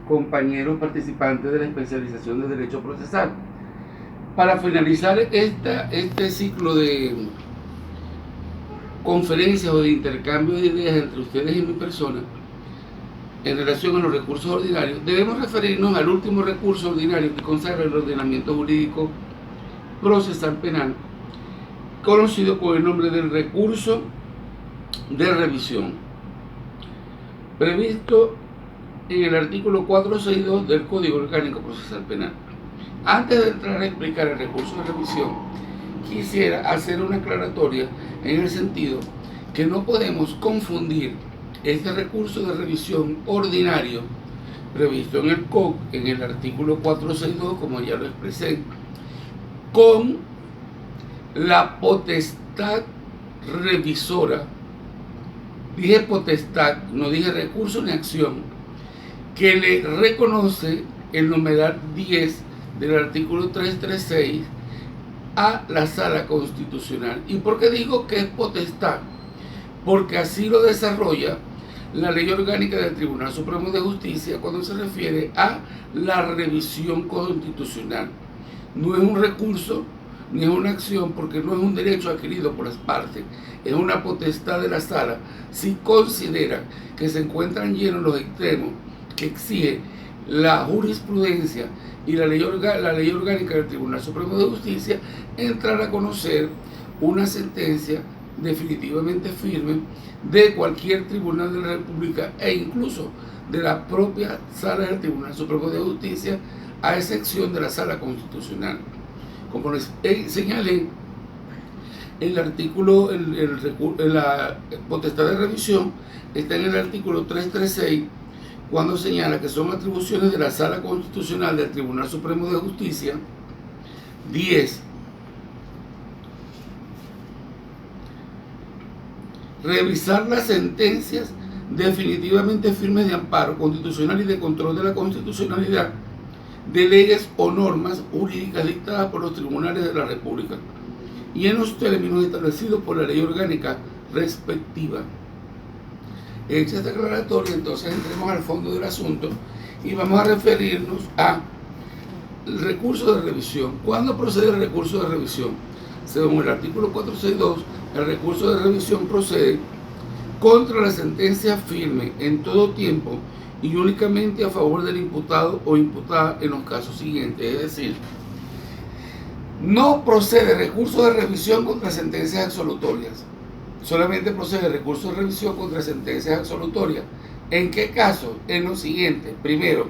Compañeros participantes de la especialización de Derecho Procesal. Para finalizar este ciclo de conferencias o de intercambio de ideas entre ustedes y mi persona en relación a los recursos ordinarios, debemos referirnos al último recurso ordinario que consagra el ordenamiento jurídico procesal penal, conocido con el nombre del recurso de revisión, previsto en el artículo 462 del Código Orgánico Procesal Penal. Antes de entrar a explicar el recurso de revisión, quisiera hacer una aclaratoria en el sentido que no podemos confundir este recurso de revisión ordinario previsto en el COC, en el artículo 462, como ya lo expresé, con la potestad revisora. Dije potestad, no dije recurso ni acción, que le reconoce el numeral 10 del artículo 336 a la Sala Constitucional. ¿Y por qué digo que es potestad? Porque así lo desarrolla la Ley Orgánica del Tribunal Supremo de Justicia cuando se refiere a la revisión constitucional. No es un recurso ni es una acción, porque no es un derecho adquirido por las partes, es una potestad de la Sala si considera que se encuentran llenos los extremos que exige la jurisprudencia y la ley orgánica del Tribunal Supremo de Justicia, entrar a conocer una sentencia definitivamente firme de cualquier tribunal de la República e incluso de la propia Sala del Tribunal Supremo de Justicia, a excepción de la Sala Constitucional. Como les señalé, el artículo, la potestad de revisión está en el artículo 336, cuando señala que son atribuciones de la Sala Constitucional del Tribunal Supremo de Justicia. 10. Revisar las sentencias definitivamente firmes de amparo constitucional y de control de la constitucionalidad de leyes o normas jurídicas dictadas por los tribunales de la República y en los términos establecidos por la ley orgánica respectiva. Hecha esta aclaratoria, entonces entremos al fondo del asunto y vamos a referirnos al recurso de revisión. ¿Cuándo procede el recurso de revisión? Según el artículo 462, el recurso de revisión procede contra la sentencia firme en todo tiempo y únicamente a favor del imputado o imputada en los casos siguientes. Es decir, no procede recurso de revisión contra sentencias absolutorias. Solamente procede recurso de revisión contra sentencias absolutorias. ¿En qué caso? En lo siguiente. Primero,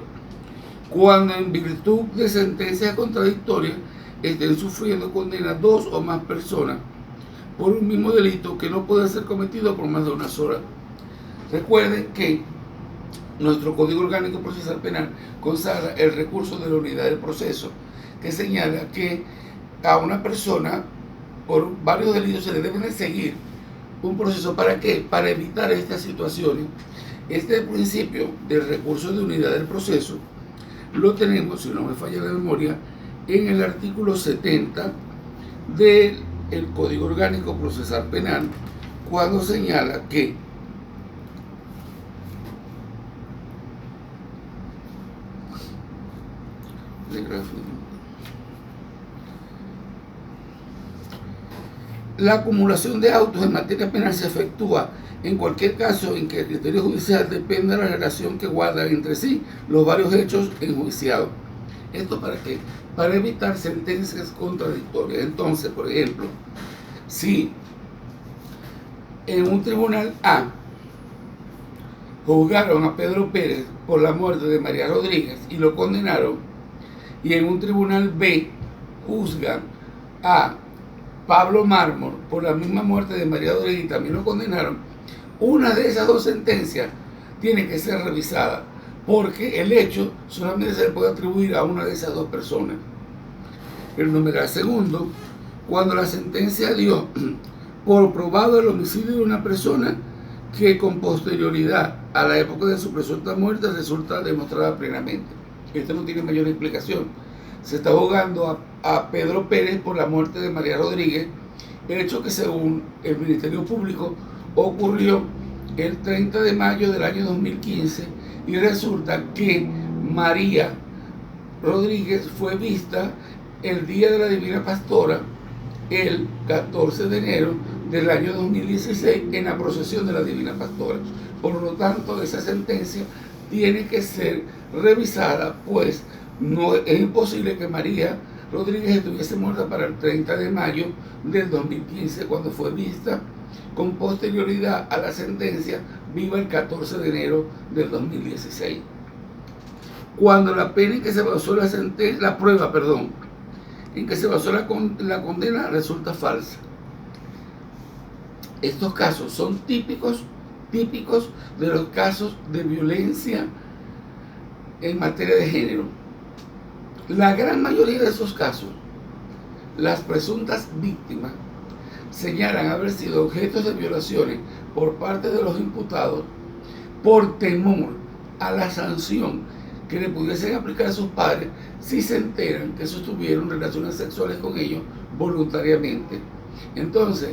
cuando en virtud de sentencias contradictorias estén sufriendo condena dos o más personas por un mismo delito que no puede ser cometido por más de una sola. Recuerden que nuestro Código Orgánico Procesal Penal consagra el recurso de la unidad del proceso, que señala que a una persona por varios delitos se le debe de seguir un proceso. ¿Para qué? Para evitar estas situaciones. Este principio del recurso de unidad del proceso lo tenemos, si no me falla la memoria, en el artículo 70 del Código Orgánico Procesal Penal, cuando señala que la acumulación de autos en materia penal se efectúa en cualquier caso en que el criterio judicial dependa de la relación que guardan entre sí los varios hechos enjuiciados. ¿Esto para qué? Para evitar sentencias contradictorias. Entonces, por ejemplo, si en un tribunal A juzgaron a Pedro Pérez por la muerte de María Rodríguez y lo condenaron, y en un tribunal B juzgan a Pablo Mármol por la misma muerte de María Rodríguez y también lo condenaron, una de esas dos sentencias tiene que ser revisada, porque el hecho solamente se le puede atribuir a una de esas dos personas. El numeral segundo, cuando la sentencia dio por probado el homicidio de una persona que con posterioridad a la época de su presunta muerte resulta demostrada plenamente. Esto no tiene mayor explicación. Se está juzgando a Pedro Pérez por la muerte de María Rodríguez, hecho que según el Ministerio Público ocurrió el 30 de mayo del año 2015 y resulta que María Rodríguez fue vista el día de la Divina Pastora, el 14 de enero del año 2016, en la procesión de la Divina Pastora. Por lo tanto, esa sentencia tiene que ser revisada, pues no es imposible que María Rodríguez estuviese muerta para el 30 de mayo del 2015, cuando fue vista con posterioridad a la sentencia viva el 14 de enero del 2016. Cuando la pena en que se basó la prueba en que se basó la condena resulta falsa. Estos casos son típicos de los casos de violencia en materia de género. La gran mayoría de esos casos, las presuntas víctimas señalan haber sido objetos de violaciones por parte de los imputados por temor a la sanción que le pudiesen aplicar a sus padres si se enteran que sostuvieron relaciones sexuales con ellos voluntariamente. Entonces,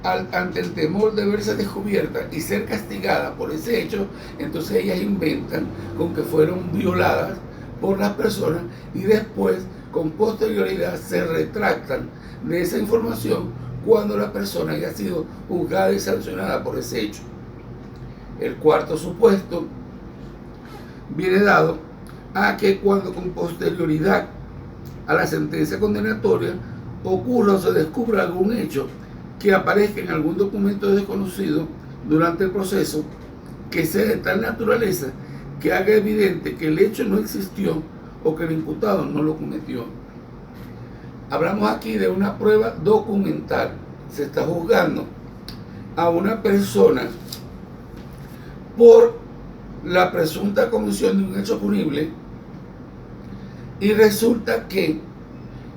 ante el temor de verse descubierta y ser castigada por ese hecho, entonces ellas inventan con que fueron violadas por las personas y después, con posterioridad, se retractan de esa información cuando la persona haya sido juzgada y sancionada por ese hecho. El cuarto supuesto viene dado a que cuando con posterioridad a la sentencia condenatoria ocurra o se descubra algún hecho que aparezca en algún documento desconocido durante el proceso que sea de tal naturaleza que haga evidente que el hecho no existió o que el imputado no lo cometió. Hablamos aquí de una prueba documental. Se está juzgando a una persona por la presunta comisión de un hecho punible y resulta que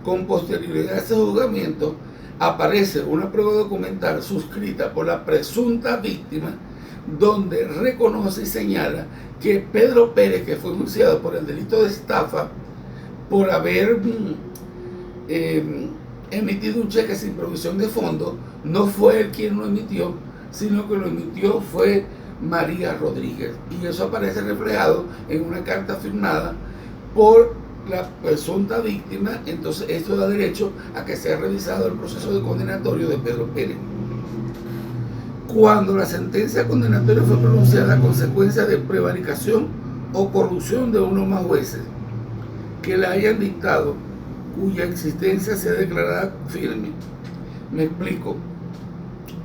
con posterioridad a ese juzgamiento aparece una prueba documental suscrita por la presunta víctima donde reconoce y señala que Pedro Pérez, que fue denunciado por el delito de estafa por haber emitido un cheque sin provisión de fondos, no fue él quien lo emitió, sino que lo emitió fue María Rodríguez, y eso aparece reflejado en una carta firmada por la presunta víctima. Entonces esto da derecho a que sea revisado el proceso de condenatorio de Pedro Pérez. Cuando la sentencia condenatoria fue pronunciada a consecuencia de prevaricación o corrupción de uno o más jueces que la hayan dictado, cuya existencia sea declarada firme. Me explico.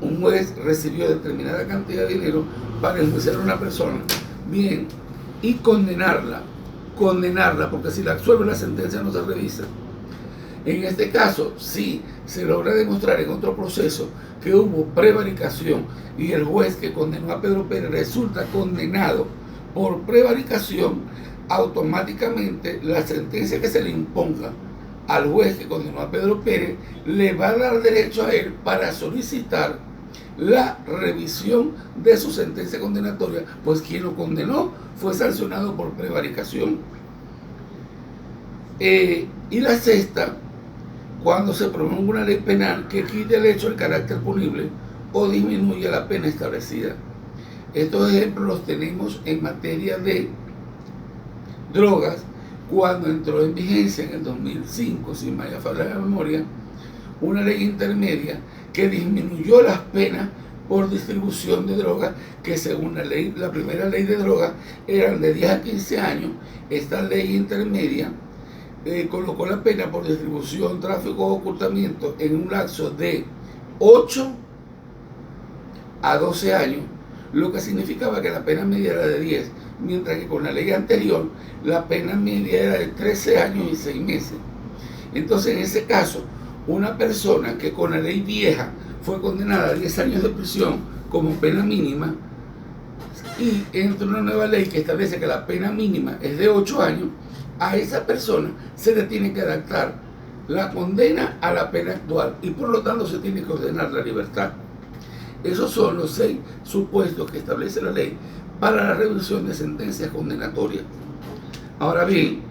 Un juez recibió determinada cantidad de dinero para enjuiciar a una persona, bien, y condenarla, porque si la absuelve la sentencia no se revisa. En este caso, si se logra demostrar en otro proceso que hubo prevaricación y el juez que condenó a Pedro Pérez resulta condenado por prevaricación, automáticamente la sentencia que se le imponga al juez que condenó a Pedro Pérez le va a dar derecho a él para solicitar la revisión de su sentencia condenatoria, pues quien lo condenó fue sancionado por prevaricación. Y la sexta, cuando se promueve una ley penal que quite el hecho del carácter punible o disminuya la pena establecida. Estos ejemplos los tenemos en materia de drogas, cuando entró en vigencia en el 2005, si me falla la memoria, una ley intermedia que disminuyó las penas por distribución de drogas, que según la primera ley de drogas eran de 10 a 15 años. Esta ley intermedia colocó la pena por distribución, tráfico o ocultamiento en un lapso de 8 a 12 años, lo que significaba que la pena media era de 10, mientras que con la ley anterior la pena media era de 13 años y 6 meses. Entonces, en ese caso, una persona que con la ley vieja fue condenada a 10 años de prisión como pena mínima, y entra una nueva ley que establece que la pena mínima es de 8 años, a esa persona se le tiene que adaptar la condena a la pena actual y por lo tanto se tiene que ordenar la libertad. Esos son los 6 supuestos que establece la ley para la revisión de sentencias condenatorias. Ahora bien,